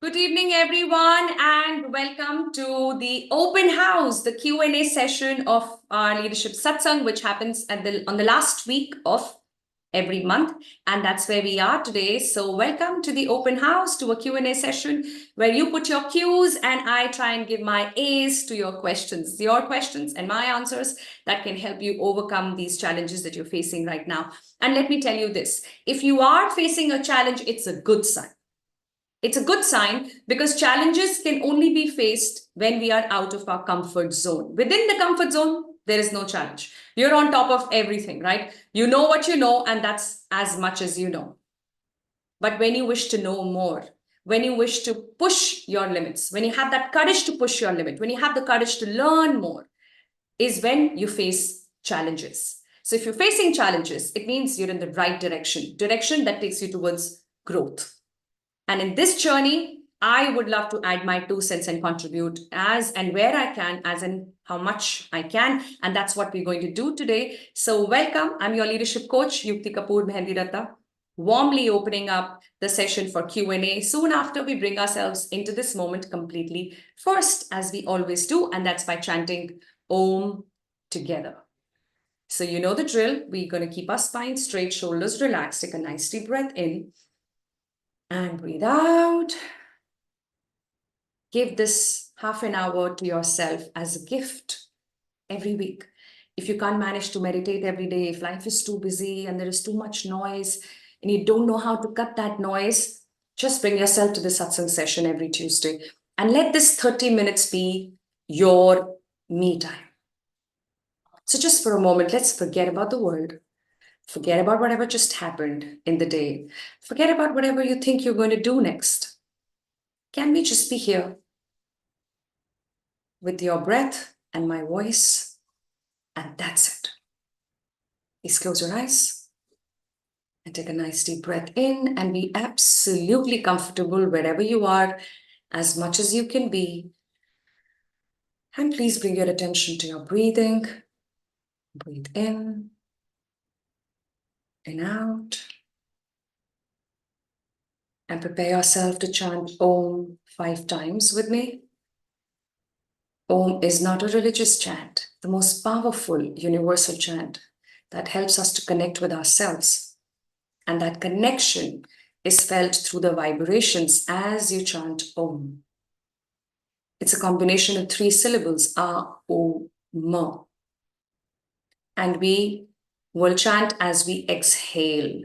Good evening, everyone, and welcome to the open house, the Q&A session of our Leadership Satsang, which happens on the last week of every month. And that's where we are today. So welcome to the open house, to a Q&A session where you put your Qs and I try and give my As to your questions and my answers that can help you overcome these challenges that you're facing right now. And let me tell you this, if you are facing a challenge, it's a good sign. It's a good sign because challenges can only be faced when we are out of our comfort zone. Within the comfort zone, there is no challenge. You're on top of everything, right? You know what you know, and that's as much as you know. But when you wish to know more, when you wish to push your limits, when you have that courage to push your limit, when you have the courage to learn more, is when you face challenges. So if you're facing challenges, it means you're in the right direction that takes you towards growth. And in this journey, I would love to add my 2 cents and contribute as and where I can, as in how much I can. And that's what we're going to do today. So welcome. I'm your leadership coach, Yukti Kapoor Mehendi Datta, warmly opening up the session for Q&A soon after we bring ourselves into this moment completely. First, as we always do, and that's by chanting Om together. So you know the drill. We're going to keep our spine straight, shoulders relaxed. Take a nice deep breath in. And breathe out. Give this half an hour to yourself as a gift every week. If you can't manage to meditate every day, if life is too busy and there is too much noise and you don't know how to cut that noise, just bring yourself to the satsang session every Tuesday and let this 30 minutes be your me time. So just for a moment, let's forget about the world. Forget about whatever just happened in the day. Forget about whatever you think you're going to do next. Can we just be here with your breath and my voice? And that's it. Please close your eyes and take a nice deep breath in and be absolutely comfortable wherever you are, as much as you can be. And please bring your attention to your breathing. Breathe in and out. And prepare yourself to chant Om 5 times with me. Om is not a religious chant, the most powerful universal chant that helps us to connect with ourselves. And that connection is felt through the vibrations as you chant Om. It's a combination of 3 syllables, A, O, M. And we will chant as we exhale.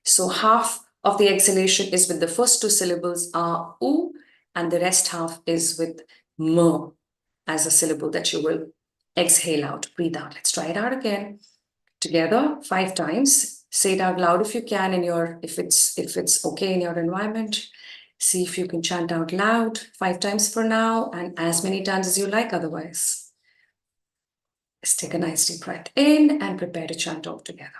So half of the exhalation is with the first 2 syllables, A, U, and the rest half is with M as a syllable that you will exhale out, breathe out. Let's try it out again. Together, 5 times. Say it out loud if you can if it's okay in your environment. See if you can chant out loud 5 times for now and as many times as you like otherwise. Let's take a nice deep breath in and prepare to chant all together.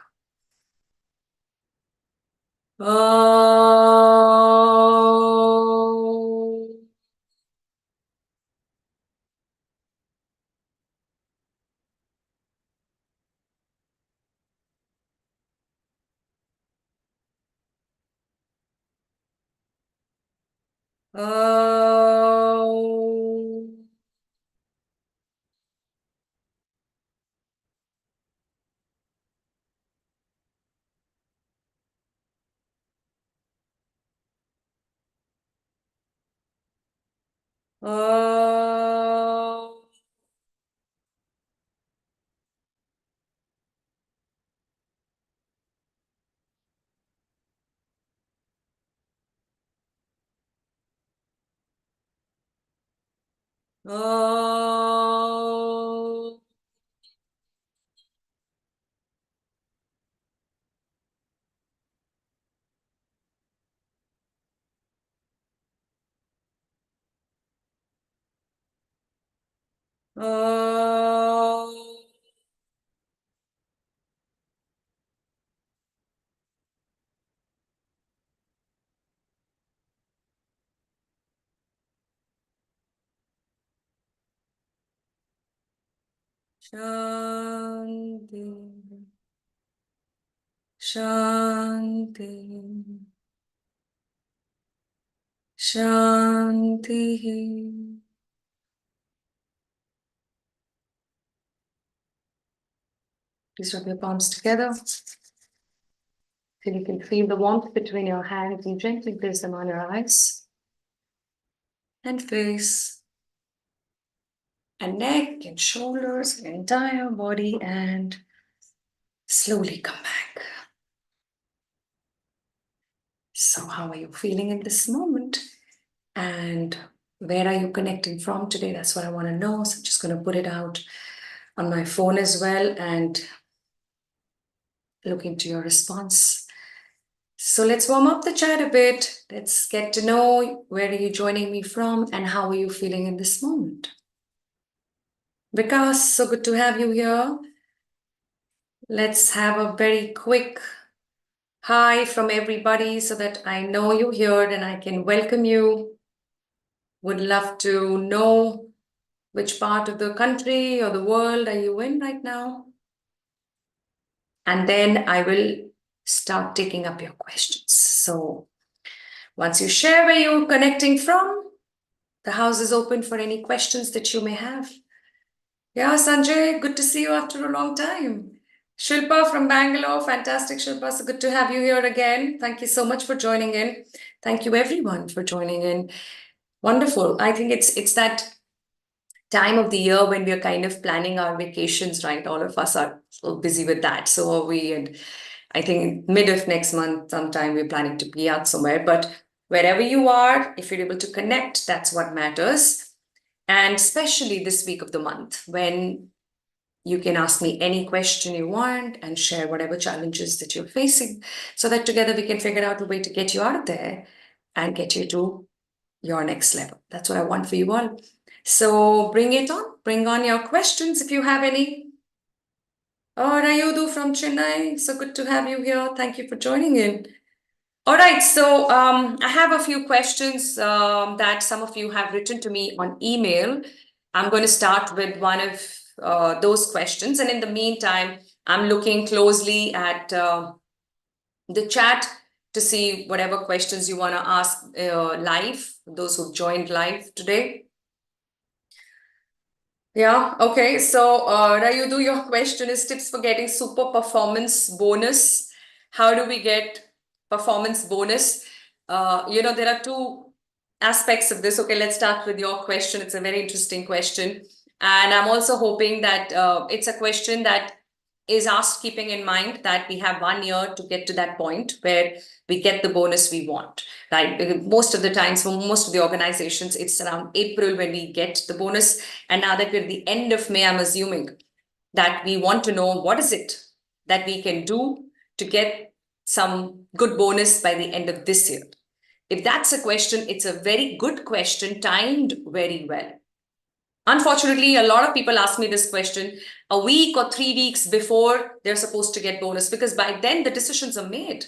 Shanti, Shanti, Shanti. Please rub your palms together. Till you can feel the warmth between your hands and gently place them on your eyes and face and neck and shoulders, your entire body, and slowly come back. So how are you feeling in this moment? And where are you connecting from today? That's what I want to know. So I'm just going to put it out on my phone as well and look into your response. So let's warm up the chat a bit. Let's get to know where are you joining me from and how are you feeling in this moment. Vikas, so good to have you here. Let's have a very quick hi from everybody so that I know you here and I can welcome you. Would love to know which part of the country or the world are you in right now? And then I will start taking up your questions. So once you share where you're connecting from, the house is open for any questions that you may have. Yeah, Sanjay, good to see you after a long time. Shilpa from Bangalore, fantastic, Shilpa. So good to have you here again. Thank you so much for joining in. Thank you everyone for joining in. Wonderful. I think it's that time of the year when we're kind of planning our vacations, right? All of us are so busy with that. So are we. And I think mid of next month, sometime we're planning to be out somewhere. But wherever you are, if you're able to connect, that's what matters. And especially this week of the month, when you can ask me any question you want and share whatever challenges that you're facing so that together we can figure out a way to get you out of there and get you to your next level. That's what I want for you all. So bring it on. Bring on your questions if you have any. Oh, Rayudu from Chennai. So good to have you here. Thank you for joining in. All right, so I have a few questions that some of you have written to me on email. I'm going to start with one of those questions. And in the meantime, I'm looking closely at the chat to see whatever questions you want to ask live, those who've joined live today. Yeah, okay. So, Rayudu, your question is tips for getting super performance bonus. How do we get performance bonus? There are two aspects of this. Okay, let's start with your question. It's a very interesting question. And I'm also hoping that it's a question that is asked keeping in mind that we have 1 year to get to that point where we get the bonus we want, right? Because most of the times for most of the organizations, it's around April when we get the bonus. And now that we're at the end of May, I'm assuming that we want to know what is it that we can do to get some good bonus by the end of this year. If that's a question, it's a very good question, timed very well. Unfortunately, a lot of people ask me this question a week or 3 weeks before they're supposed to get bonus, because by then the decisions are made,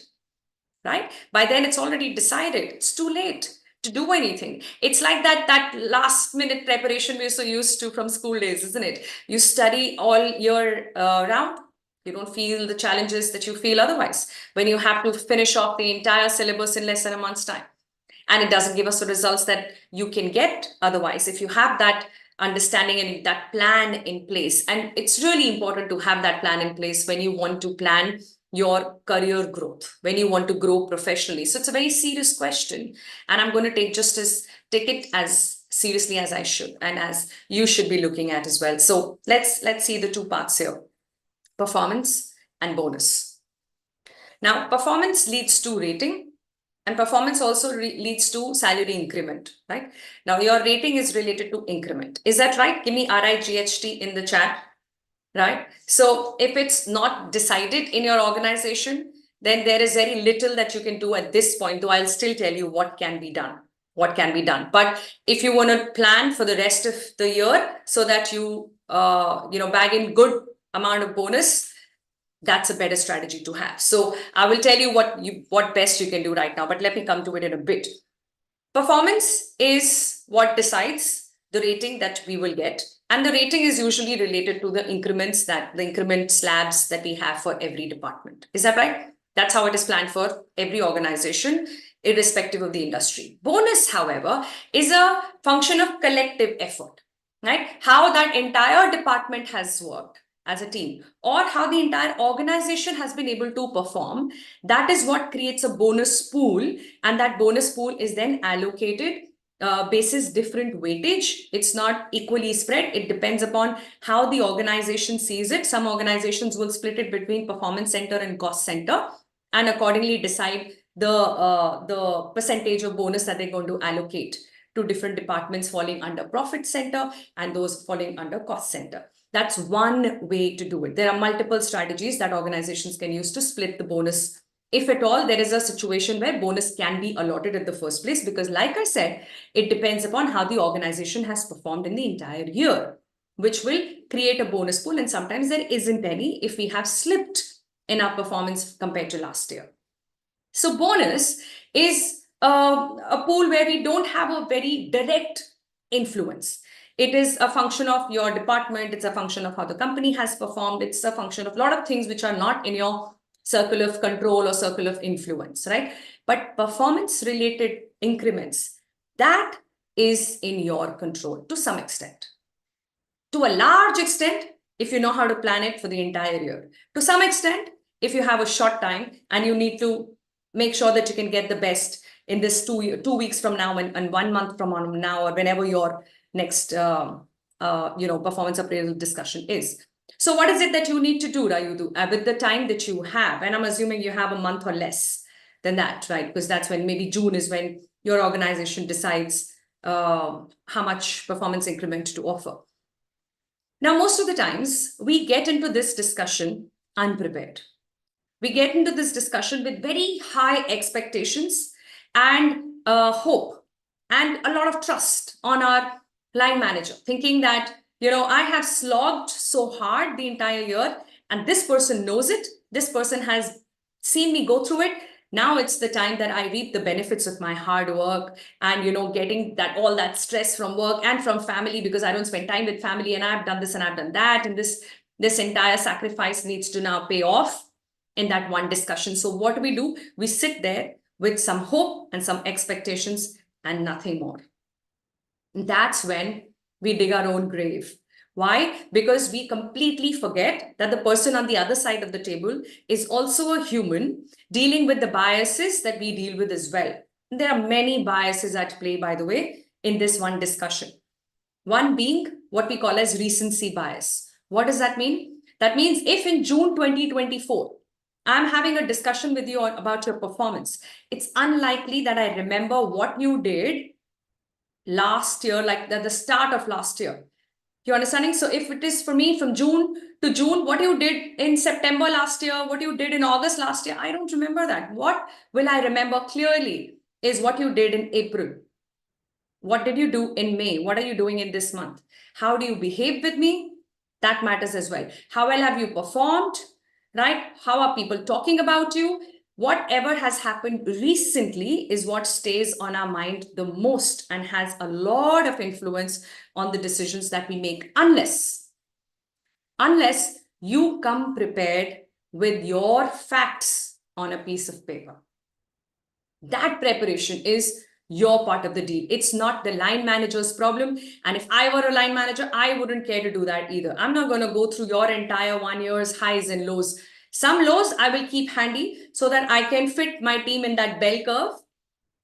right? By then it's already decided. It's too late to do anything. It's like that last minute preparation we're so used to from school days, isn't it? You study all year round. You don't feel the challenges that you feel otherwise when you have to finish off the entire syllabus in less than a month's time. And it doesn't give us the results that you can get otherwise if you have that understanding and that plan in place. And it's really important to have that plan in place when you want to plan your career growth, when you want to grow professionally. So it's a very serious question. And I'm going to take it as seriously as I should and as you should be looking at as well. So let's see the two parts here: performance and bonus. Now, performance leads to rating. And performance also leads to salary increment, right? Now, your rating is related to increment. Is that right? Give me RIGHT in the chat, right? So if it's not decided in your organization, then there is very little that you can do at this point, though I'll still tell you what can be done. But if you want to plan for the rest of the year so that you, bag in good amount of bonus, that's a better strategy to have. So I will tell you what best you can do right now, but let me come to it in a bit. Performance is what decides the rating that we will get. And the rating is usually related to the increment slabs that we have for every department. Is that right? That's how it is planned for every organization, irrespective of the industry. Bonus, however, is a function of collective effort, right? How that entire department has worked as a team, or how the entire organization has been able to perform. That is what creates a bonus pool, and that bonus pool is then allocated basis different weightage. It's not equally spread. It depends upon how the organization sees it. Some organizations will split it between performance center and cost center, and accordingly decide the percentage of bonus that they're going to allocate to different departments falling under profit center and those falling under cost center. That's one way to do it. There are multiple strategies that organizations can use to split the bonus. If at all, there is a situation where bonus can be allotted at the first place, because like I said, it depends upon how the organization has performed in the entire year, which will create a bonus pool. And sometimes there isn't any if we have slipped in our performance compared to last year. So bonus is a pool where we don't have a very direct influence. It is a function of your department. It's a function of how the company has performed. It's a function of a lot of things which are not in your circle of control or circle of influence, right? But performance related increments, that is in your control to some extent. To a large extent, if you know how to plan it for the entire year. To some extent, if you have a short time and you need to make sure that you can get the best in this 2 weeks from now and 1 month from now, or whenever your next performance appraisal discussion is. So what is it that you need to do, Rayudu, with the time that you have? And I'm assuming you have a month or less than that, right? Because that's when maybe June is when your organization decides how much performance increment to offer. Now, most of the times we get into this discussion unprepared. We get into this discussion with very high expectations and hope and a lot of trust on our line manager, thinking that, I have slogged so hard the entire year and this person knows it. This person has seen me go through it. Now it's the time that I reap the benefits of my hard work and, getting all that stress from work and from family, because I don't spend time with family and I've done this and I've done that. And this entire sacrifice needs to now pay off in that one discussion. So what do? We sit there with some hope and some expectations and nothing more. And that's when we dig our own grave. Why? Because we completely forget that the person on the other side of the table is also a human dealing with the biases that we deal with as well. And there are many biases at play, by the way, in this one discussion. One being what we call as recency bias. What does that mean? That means if in June 2024, I'm having a discussion with you about your performance, it's unlikely that I remember what you did last year, like at the start of last year. You understanding? So if it is for me from June to June, what you did in September last year, what you did in August last year, I don't remember that. What will I remember clearly is what you did in April. What did you do in May? What are you doing in this month? How do you behave with me? That matters as well. How well have you performed? Right? How are people talking about you? Whatever has happened recently is what stays on our mind the most and has a lot of influence on the decisions that we make, unless you come prepared with your facts on a piece of paper. That preparation is your part of the deal. It's not the line manager's problem. And if I were a line manager, I wouldn't care to do that either. I'm not going to go through your entire 1 year's highs and lows. Some lows I will keep handy so that I can fit my team in that bell curve,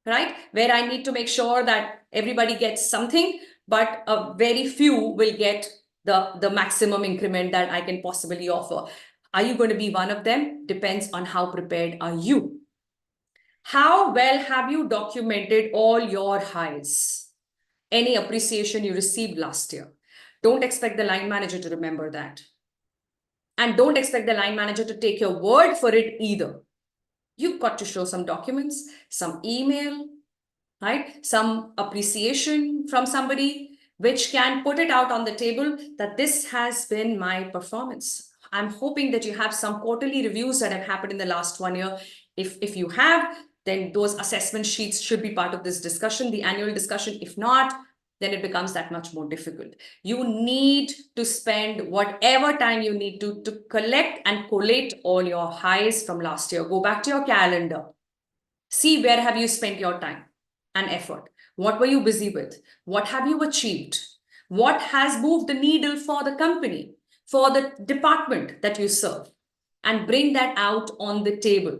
right? Where I need to make sure that everybody gets something, but a very few will get the maximum increment that I can possibly offer. Are you going to be one of them? Depends on how prepared are you. How well have you documented all your highs? Any appreciation you received last year? Don't expect the line manager to remember that. And don't expect the line manager to take your word for it either. You've got to show some documents, some email, right? Some appreciation from somebody, which can put it out on the table that this has been my performance. I'm hoping that you have some quarterly reviews that have happened in the last 1 year. If you have, then those assessment sheets should be part of this discussion, the annual discussion. If not, then it becomes that much more difficult. You need to spend whatever time you need to collect and collate all your highs from last year. Go back to your calendar. See where have you spent your time and effort. What were you busy with? What have you achieved? What has moved the needle for the company, for the department that you serve? And bring that out on the table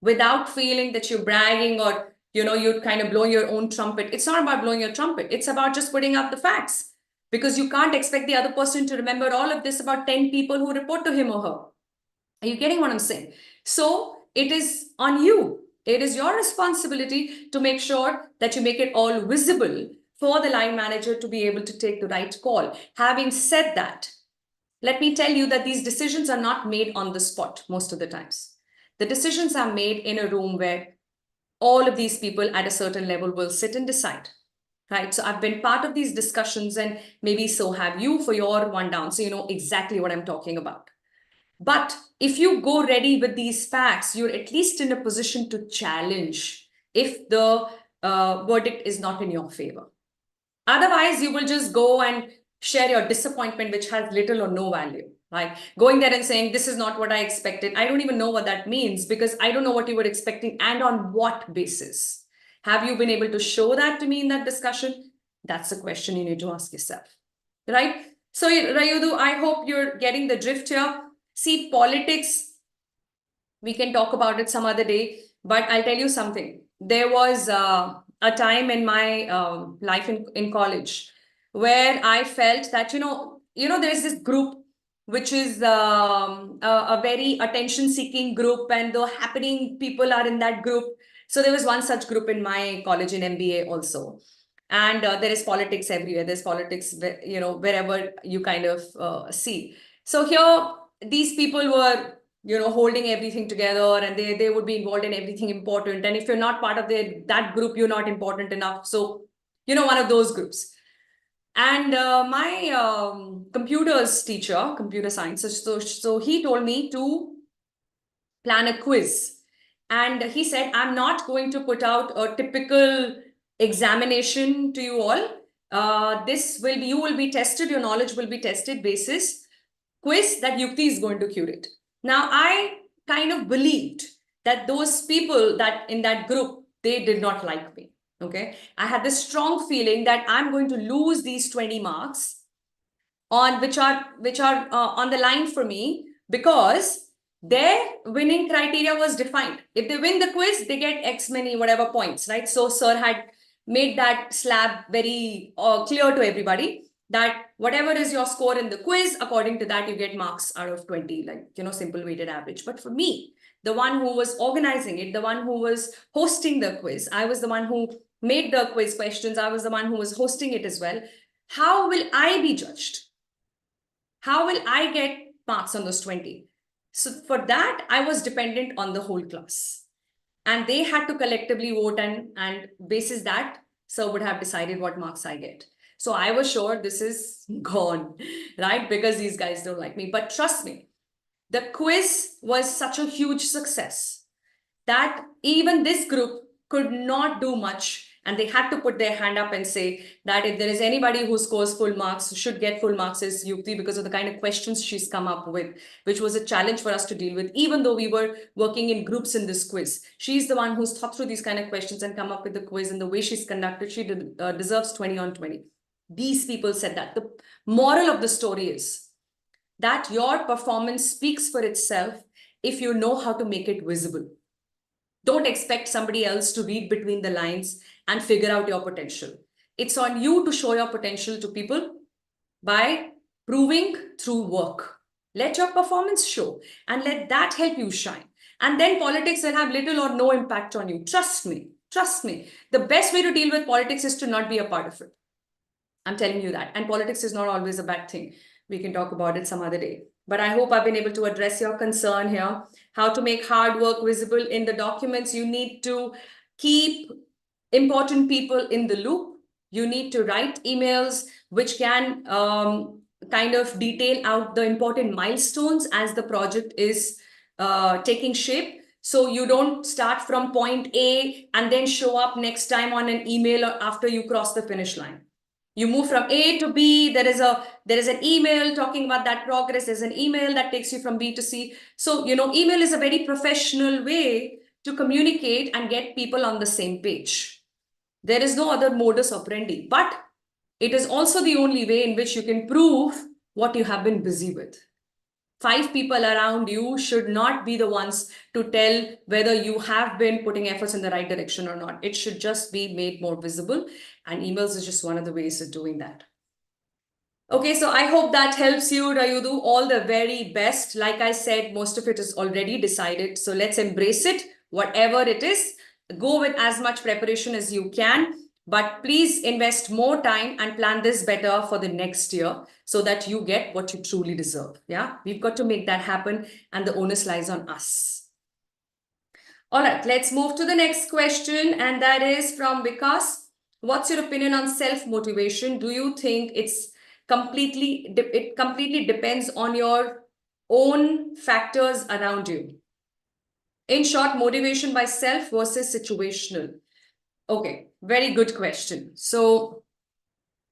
without feeling that you're bragging or you're kind of blowing your own trumpet. It's not about blowing your trumpet. It's about just putting out the facts, because you can't expect the other person to remember all of this about 10 people who report to him or her. Are you getting what I'm saying? So it is on you. It is your responsibility to make sure that you make it all visible for the line manager to be able to take the right call. Having said that, let me tell you that these decisions are not made on the spot most of the times. The decisions are made in a room where all of these people at a certain level will sit and decide, right? So I've been part of these discussions, and maybe so have you for your one down. So you know exactly what I'm talking about. But if you go ready with these facts, you're at least in a position to challenge if the verdict is not in your favor. Otherwise, you will just go and share your disappointment, which has little or no value. Like going there and saying, this is not what I expected. I don't even know what that means, because I don't know what you were expecting and on what basis. Have you been able to show that to me in that discussion? That's a question you need to ask yourself, right? So Rayudu, I hope you're getting the drift here. See, politics, we can talk about it some other day, but I'll tell you something. There was a time in my life in college where I felt that, there's this group which is a very attention-seeking group, and the happening people are in that group. So there was one such group in my college in MBA also. And there is politics everywhere. There's politics, wherever you kind of see. So here, these people were, holding everything together, and they would be involved in everything important. And if you're not part of that group, you're not important enough. So, one of those groups. And my computers teacher, computer science, so he told me to plan a quiz. And he said, I'm not going to put out a typical examination to you all. You will be tested, your knowledge will be tested basis quiz that Yukti is going to curate. Now, I kind of believed that those people that in that group, they did not like me. Okay. I had this strong feeling that I'm going to lose these 20 marks on which are on the line for me, because their winning criteria was defined. If they win the quiz, they get X many whatever points, right? So sir had made that slab very clear to everybody that whatever is your score in the quiz, according to that, you get marks out of 20, like, simple weighted average. But for me, the one who was organizing it, the one who was hosting the quiz, I was the one who made the quiz questions, I was the one who was hosting it as well. How will I be judged? How will I get marks on those 20? So for that, I was dependent on the whole class. And they had to collectively vote, and basis that, sir would have decided what marks I get. So I was sure this is gone, right? Because these guys don't like me. But trust me, the quiz was such a huge success that even this group could not do much. And they had to put their hand up and say that if there is anybody who scores full marks, should get full marks, is Yukti, because of the kind of questions she's come up with, which was a challenge for us to deal with, even though we were working in groups in this quiz. She's the one who's thought through these kind of questions and come up with the quiz, and the way she's conducted, she deserves 20 on 20. These people said that. The moral of the story is that your performance speaks for itself if you know how to make it visible. Don't expect somebody else to read between the lines and figure out your potential. It's on you to show your potential to people by proving through work. Let your performance show and let that help you shine. And then politics will have little or no impact on you. Trust me. Trust me. The best way to deal with politics is to not be a part of it. I'm telling you that. And politics is not always a bad thing. We can talk about it some other day. But I hope I've been able to address your concern here. How to make hard work visible in the documents. You need to keep important people in the loop. You need to write emails which can kind of detail out the important milestones as the project is taking shape. So you don't start from point A and then show up next time on an email or after you cross the finish line. You move from A to B. There is an email talking about that progress. There's an email that takes you from B to C. So, email is a very professional way to communicate and get people on the same page. There is no other modus operandi, but it is also the only way in which you can prove what you have been busy with. 5 people around you should not be the ones to tell whether you have been putting efforts in the right direction or not. It should just be made more visible, and emails is just one of the ways of doing that. Okay, so I hope that helps you, Rayudu. All the very best. Like I said, most of it is already decided. So let's embrace it, whatever it is. Go with as much preparation as you can. But please invest more time and plan this better for the next year so that you get what you truly deserve. Yeah, we've got to make that happen, and the onus lies on us. All right, let's move to the next question, and that is from Vikas. What's your opinion on self-motivation? Do you think it completely depends on your own factors around you? In short, motivation by self versus situational. Okay, very good question. So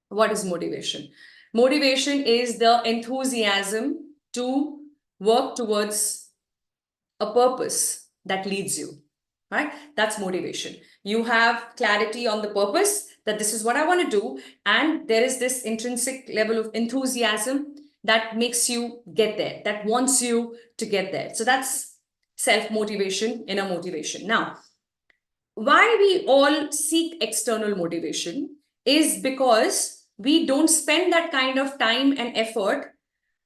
what is motivation? Motivation is the enthusiasm to work towards a purpose that leads you, right? That's motivation. You have clarity on the purpose that this is what I want to do. And there is this intrinsic level of enthusiasm that makes you get there, that wants you to get there. So that's self-motivation, inner motivation. Now, why we all seek external motivation is because we don't spend that kind of time and effort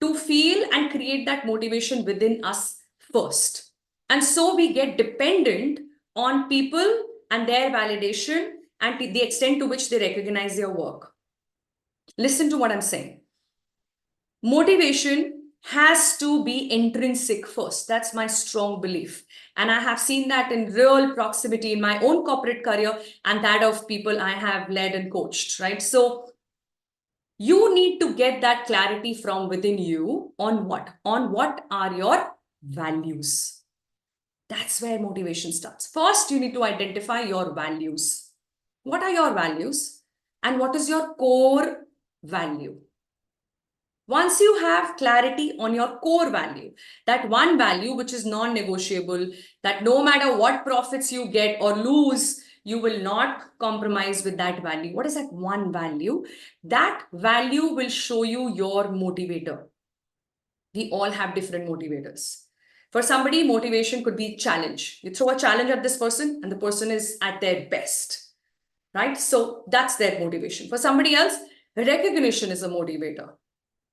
to feel and create that motivation within us first. And so we get dependent on people and their validation and to the extent to which they recognize their work. Listen to what I'm saying. Motivation has to be intrinsic first. That's my strong belief. And I have seen that in real proximity in my own corporate career and that of people I have led and coached, right? So you need to get that clarity from within you on what? On what are your values? That's where motivation starts. First, you need to identify your values. What are your values? And what is your core value? Once you have clarity on your core value, that one value which is non-negotiable, that no matter what profits you get or lose, you will not compromise with that value. What is that one value? That value will show you your motivator. We all have different motivators. For somebody, motivation could be challenge. You throw a challenge at this person and the person is at their best, right? So that's their motivation. For somebody else, recognition is a motivator.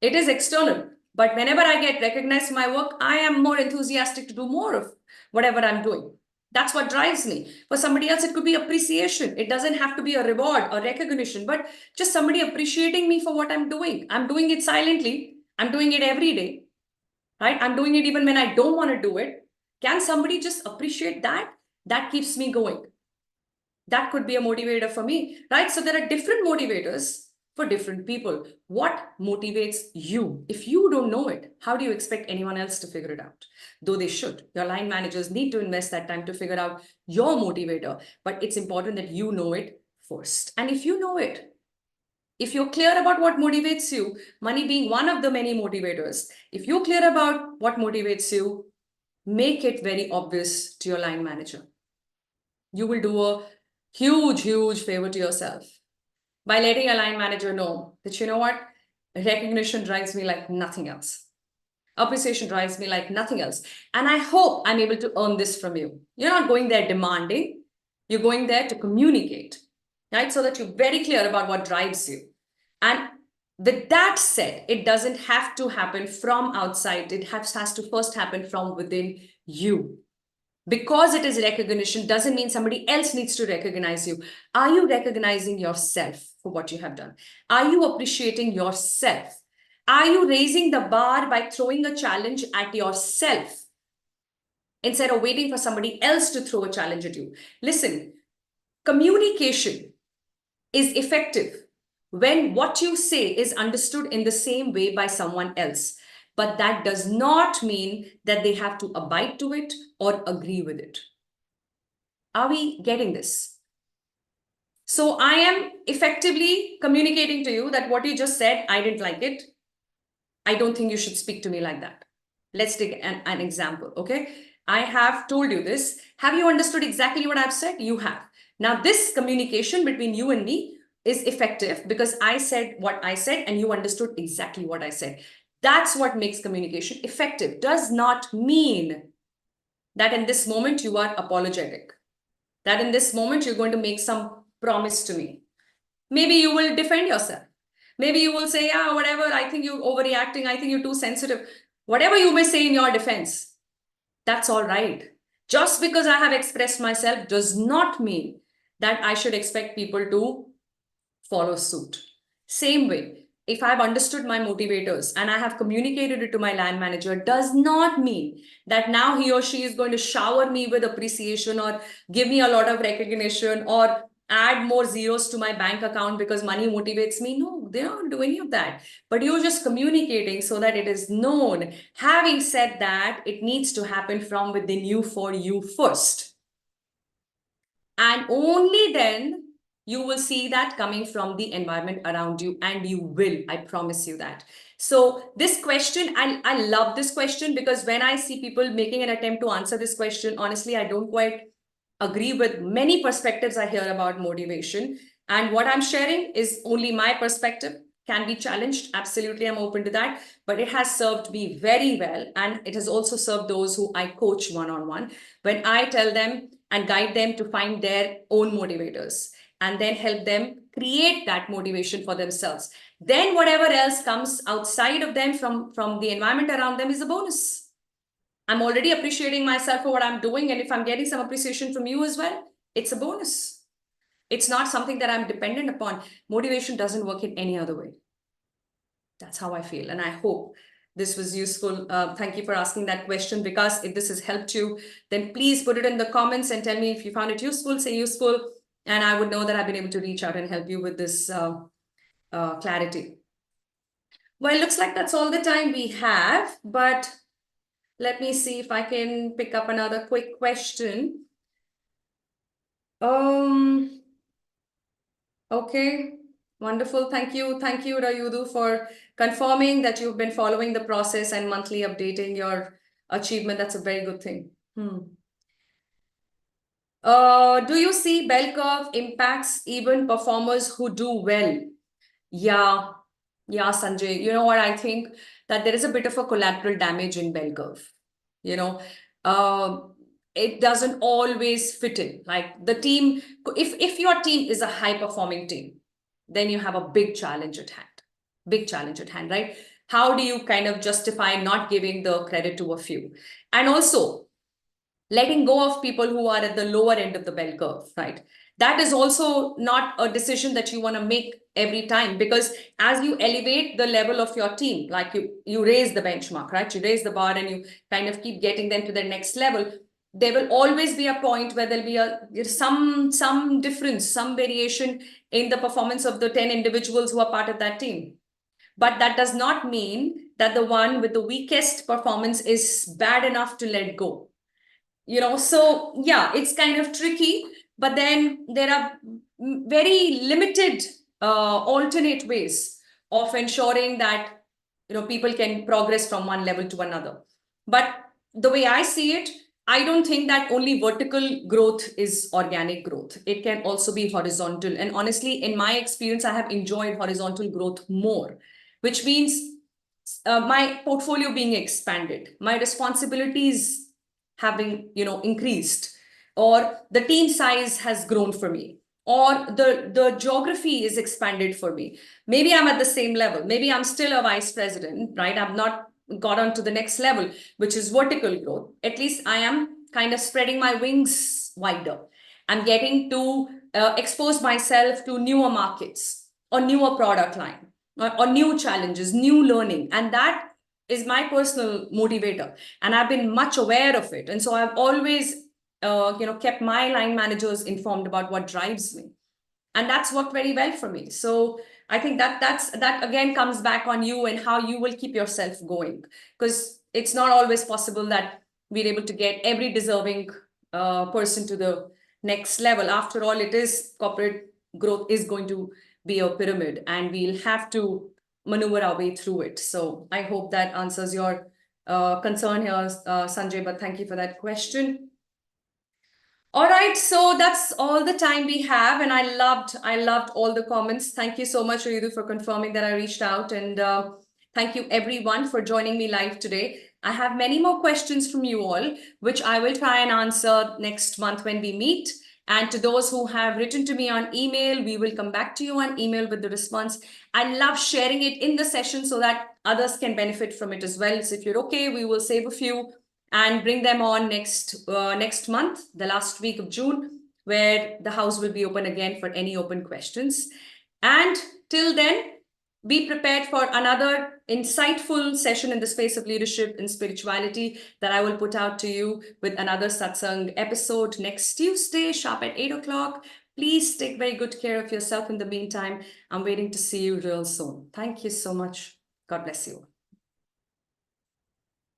It is external, but whenever I get recognized for my work, I am more enthusiastic to do more of whatever I'm doing. That's what drives me. For somebody else, it could be appreciation. It doesn't have to be a reward or recognition, but just somebody appreciating me for what I'm doing. I'm doing it silently. I'm doing it every day, right? I'm doing it even when I don't want to do it. Can somebody just appreciate that? That keeps me going. That could be a motivator for me, right? So there are different motivators for different people. What motivates you? If you don't know it, how do you expect anyone else to figure it out? Though they should. Your line managers need to invest that time to figure out your motivator, but it's important that you know it first. And if you know it, if you're clear about what motivates you, money being one of the many motivators, if you're clear about what motivates you, make it very obvious to your line manager. You will do a huge favor to yourself by letting a line manager know that, you know what, recognition drives me like nothing else. Appreciation drives me like nothing else. And I hope I'm able to earn this from you. You're not going there demanding. You're going there to communicate, right? So that you're very clear about what drives you. And with that said, it doesn't have to happen from outside. It has to first happen from within you. Because it is recognition doesn't mean somebody else needs to recognize you. Are you recognizing yourself for what you have done? Are you appreciating yourself? Are you raising the bar by throwing a challenge at yourself instead of waiting for somebody else to throw a challenge at you? Listen, communication is effective when what you say is understood in the same way by someone else. but that does not mean that they have to abide to it or agree with it. Are we getting this? So I am effectively communicating to you that what you just said, I didn't like it. I don't think you should speak to me like that. Let's take an example, okay? I have told you this. Have you understood exactly what I've said? You have. Now, this communication between you and me is effective because I said what I said and you understood exactly what I said. That's what makes communication effective. Does not mean that in this moment you are apologetic, that in this moment you're going to make some promise to me. Maybe you will defend yourself. Maybe you will say, yeah, whatever, I think you're overreacting. I think you're too sensitive. Whatever you may say in your defense, that's all right. Just because I have expressed myself does not mean that I should expect people to follow suit. Same way, if I've understood my motivators and I have communicated it to my line manager, does not mean that now he or she is going to shower me with appreciation or give me a lot of recognition or add more zeros to my bank account because money motivates me. No, they don't do any of that. But you're just communicating so that it is known. Having said that, it needs to happen from within you for you first. And only then you will see that coming from the environment around you, and you will, I promise you that. So this question, I love this question because when I see people making an attempt to answer this question, honestly, I don't quite agree with many perspectives I hear about motivation. And what I'm sharing is only my perspective, can be challenged. Absolutely, I'm open to that. But it has served me very well. And it has also served those who I coach one-on-one. When I tell them and guide them to find their own motivators and then help them create that motivation for themselves. Then whatever else comes outside of them from the environment around them is a bonus. I'm already appreciating myself for what I'm doing. And if I'm getting some appreciation from you as well, it's a bonus. It's not something that I'm dependent upon. Motivation doesn't work in any other way. That's how I feel. And I hope this was useful. Thank you for asking that question, because if this has helped you, then please put it in the comments and tell me if you found it useful, say useful. And I would know that I've been able to reach out and help you with this clarity. Well, it looks like that's all the time we have, but let me see if I can pick up another quick question. Okay, wonderful. Thank you, Rayudu, for confirming that you've been following the process and monthly updating your achievement. That's a very good thing. Do you see bell curve impacts even performers who do well? Yeah, Sanjay. You know what? I think that there is a bit of a collateral damage in bell curve. You know, uh, it doesn't always fit in. Like the team, if your team is a high performing team, then you have a big challenge at hand. Big challenge at hand, right? How do you kind of justify not giving the credit to a few? And also, letting go of people who are at the lower end of the bell curve, right? That is also not a decision that you want to make every time, because as you elevate the level of your team, like you raise the benchmark, right? You raise the bar and you kind of keep getting them to the next level. There will always be a point where there'll be some difference, some variation in the performance of the 10 individuals who are part of that team. But that does not mean that the one with the weakest performance is bad enough to let go. So yeah, it's kind of tricky, but then there are very limited alternate ways of ensuring that people can progress from one level to another. But the way I see it, I don't think that only vertical growth is organic growth. It can also be horizontal. And honestly, in my experience, I have enjoyed horizontal growth more, which means my portfolio being expanded, my responsibilities having increased, or the team size has grown for me, or the geography is expanded for me. Maybe I'm at the same level, maybe I'm still a vice president, right? I've not got on to the next level, which is vertical growth. At least I am kind of spreading my wings wider. I'm getting to expose myself to newer markets or newer product line or new challenges, new learning, and that is my personal motivator, and I've been much aware of it. And so I've always kept my line managers informed about what drives me, and that's worked very well for me. So I think that again comes back on you and how you will keep yourself going, because it's not always possible that we're able to get every deserving person to the next level. After all, it is corporate growth is going to be a pyramid, and we'll have to maneuver our way through it. So I hope that answers your concern here, Sanjay, but thank you for that question. All right, so that's all the time we have, and I loved all the comments. Thank you so much, Ridu, for confirming that I reached out, and thank you everyone for joining me live today. I have many more questions from you all, which I will try and answer next month when we meet. And to those who have written to me on email, we will come back to you on email with the response. I love sharing it in the session so that others can benefit from it as well. So if you're okay, we will save a few and bring them on next month, the last week of June, where the house will be open again for any open questions. And till then, be prepared for another insightful session in the space of leadership and spirituality that I will put out to you with another satsang episode next Tuesday, sharp at 8 o'clock. Please take very good care of yourself in the meantime. I'm waiting to see you real soon. Thank you so much. God bless you.